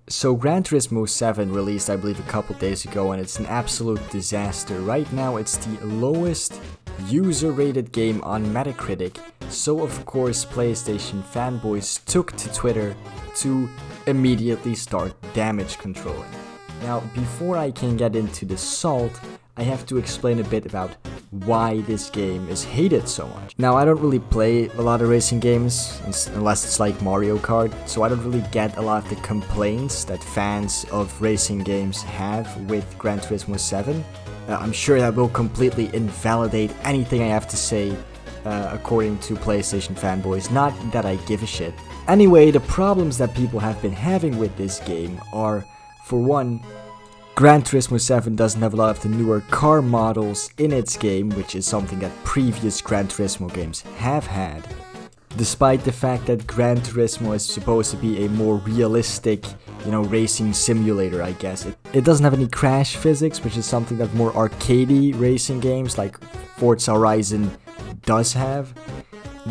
So Gran Turismo 7 released, I believe, a couple days ago, and it's an absolute disaster. Right now, it's the lowest user-rated game on Metacritic, so of course PlayStation fanboys took to Twitter to immediately start damage controlling. Now, before I can get into the salt, I have to explain a bit about why this game is hated so much. Now, I don't really play a lot of racing games, unless it's like Mario Kart, so I don't really get a lot of the complaints that fans of racing games have with Gran Turismo 7. I'm sure that will completely invalidate anything I have to say, according to PlayStation fanboys, not that I give a shit. Anyway, the problems that people have been having with this game are, for one, Gran Turismo 7 doesn't have a lot of the newer car models in its game, which is something that previous Gran Turismo games have had. Despite the fact that Gran Turismo is supposed to be a more realistic, racing simulator, I guess. It doesn't have any crash physics, which is something that more arcadey racing games like Forza Horizon does have.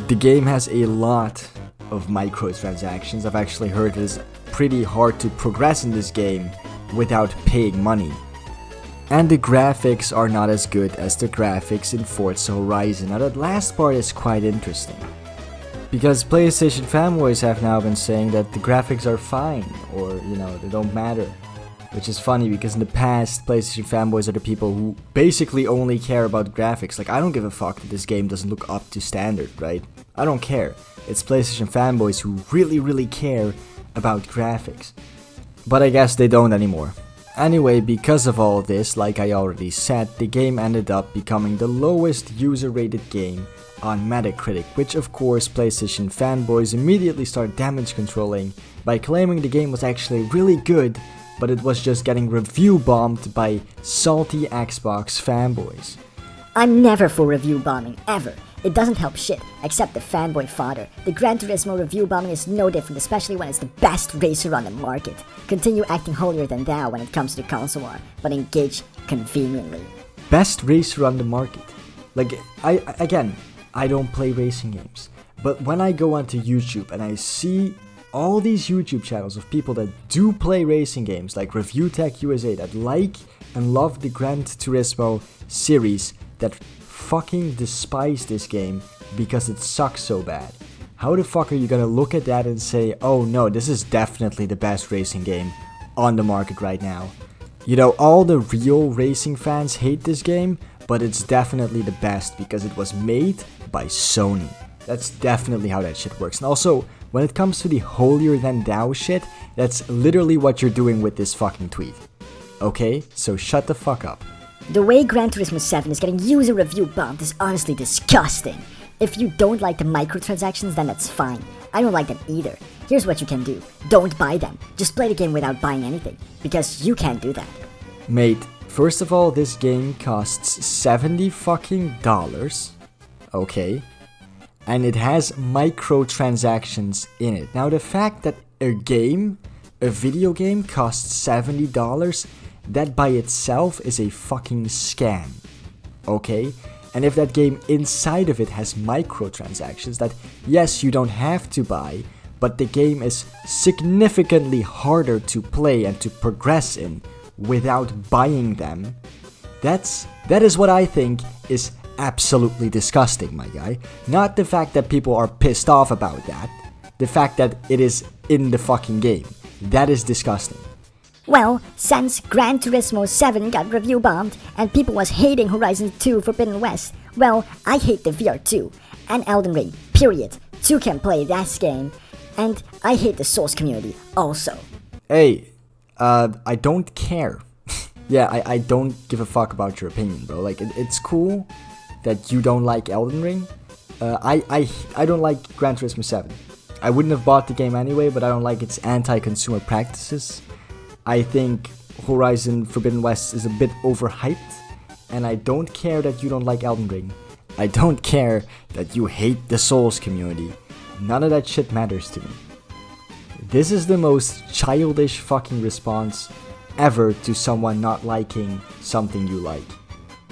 The game has a lot of microtransactions. I've actually heard it is pretty hard to progress in this game without paying money. And the graphics are not as good as the graphics in Forza Horizon. Now that last part is quite interesting, because PlayStation fanboys have now been saying that the graphics are fine, or they don't matter. Which is funny, because in the past, PlayStation fanboys are the people who basically only care about graphics. Like, I don't give a fuck that this game doesn't look up to standard, right? I don't care. It's PlayStation fanboys who really care about graphics. But I guess they don't anymore. Anyway, because of all this, like I already said, the game ended up becoming the lowest user-rated game on Metacritic, which of course PlayStation fanboys immediately start damage controlling by claiming the game was actually really good, but it was just getting review bombed by salty Xbox fanboys. I'm never for review bombing, ever. It doesn't help shit, except the fanboy fodder. The Gran Turismo review bombing is no different, especially when it's the best racer on the market. Continue acting holier than thou when it comes to the console war, but engage conveniently. Best racer on the market. Like, I don't play racing games, but when I go onto YouTube and I see all these YouTube channels of people that do play racing games, like Review Tech USA, that like and love the Gran Turismo series, that fucking despise this game because it sucks so bad. How the fuck are you gonna look at that and say, oh no, this is definitely the best racing game on the market right now? All the real racing fans hate this game, but it's definitely the best because it was made by Sony. That's definitely how that shit works. And also, when it comes to the holier than thou shit, that's literally what you're doing with this fucking tweet. Okay? So shut the fuck up. The way Gran Turismo 7 is getting user review bombed is honestly disgusting. If you don't like the microtransactions, then that's fine. I don't like them either. Here's what you can do. Don't buy them. Just play the game without buying anything, because you can't do that. Mate, first of all, this game costs $70 fucking dollars. Okay? And it has microtransactions in it. Now, the fact that a video game costs $70, that by itself is a fucking scam. Okay? And if that game inside of it has microtransactions that, yes, you don't have to buy, but the game is significantly harder to play and to progress in without buying them, that is what I think is absolutely disgusting, my guy. Not the fact that people are pissed off about that. The fact that it is in the fucking game. That is disgusting. Well, since Gran Turismo 7 got review bombed and people was hating Horizon 2 Forbidden West, well, I hate the VR2 and Elden Ring, period. 2 can play that game, and I hate the Souls community also. Hey, I don't care. Yeah, I don't give a fuck about your opinion, bro. Like, it's cool that you don't like Elden Ring. I don't like Gran Turismo 7. I wouldn't have bought the game anyway, but I don't like its anti-consumer practices. I think Horizon Forbidden West is a bit overhyped, and I don't care that you don't like Elden Ring. I don't care that you hate the Souls community. None of that shit matters to me. This is the most childish fucking response ever to someone not liking something you like.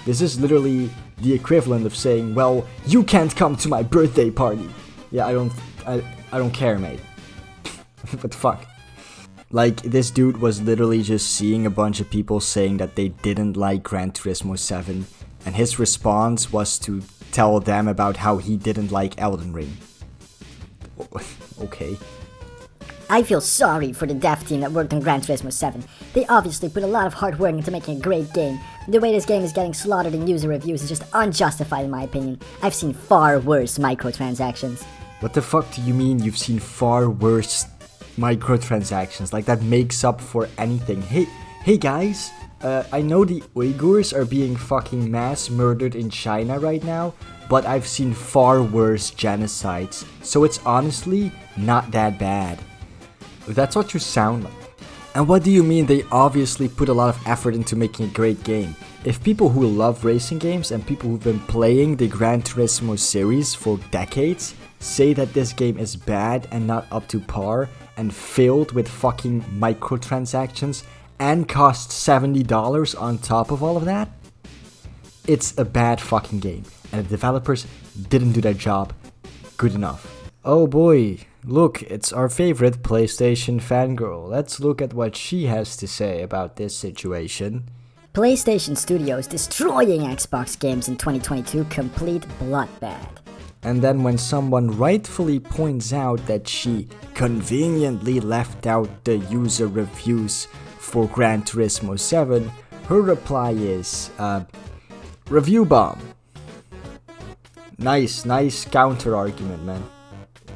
This is literally the equivalent of saying, well, you can't come to my birthday party. Yeah, I don't care, mate. What the fuck? Like, this dude was literally just seeing a bunch of people saying that they didn't like Gran Turismo 7, and his response was to tell them about how he didn't like Elden Ring. Okay. I feel sorry for the dev team that worked on Gran Turismo 7. They obviously put a lot of hard work into making a great game. The way this game is getting slaughtered in user reviews is just unjustified in my opinion. I've seen far worse microtransactions. What the fuck do you mean you've seen far worse microtransactions? Like, that makes up for anything. Hey guys, I know the Uyghurs are being fucking mass murdered in China right now, but I've seen far worse genocides, so it's honestly not that bad. That's what you sound like. And what do you mean they obviously put a lot of effort into making a great game? If people who love racing games and people who've been playing the Gran Turismo series for decades say that this game is bad and not up to par and filled with fucking microtransactions and costs $70 on top of all of that, it's a bad fucking game, and the developers didn't do their job good enough. Oh boy, look, it's our favorite PlayStation fangirl. Let's look at what she has to say about this situation. PlayStation Studios destroying Xbox games in 2022, complete bloodbath. And then when someone rightfully points out that she conveniently left out the user reviews for Gran Turismo 7, her reply is, review bomb. Nice counter argument, man.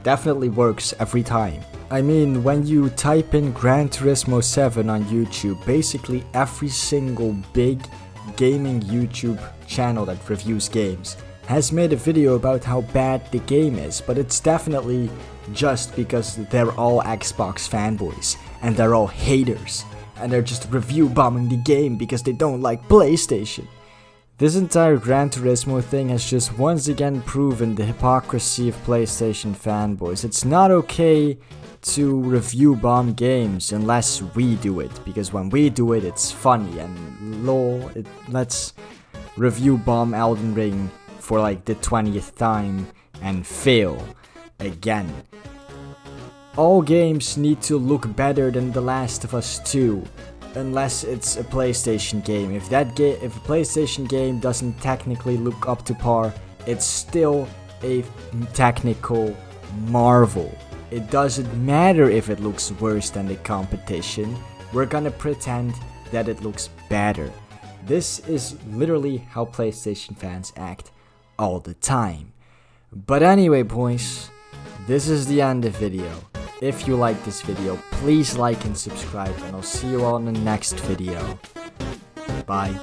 Definitely works every time. I mean, when you type in Gran Turismo 7 on YouTube, basically every single big gaming YouTube channel that reviews games has made a video about how bad the game is, but it's definitely just because they're all Xbox fanboys and they're all haters and they're just review bombing the game because they don't like PlayStation. This entire Gran Turismo thing has just once again proven the hypocrisy of PlayStation fanboys. It's not okay to review bomb games unless we do it, because when we do it, it's funny and lol. Let's review bomb Elden Ring for like the 20th time and fail again. All games need to look better than The Last of Us 2. Unless it's a PlayStation game. If a PlayStation game doesn't technically look up to par, it's still a technical marvel. It doesn't matter if it looks worse than the competition. We're gonna pretend that it looks better. This is literally how PlayStation fans act all the time. But anyway, boys, this is the end of the video. If you like this video, please like and subscribe, and I'll see you all in the next video. Bye.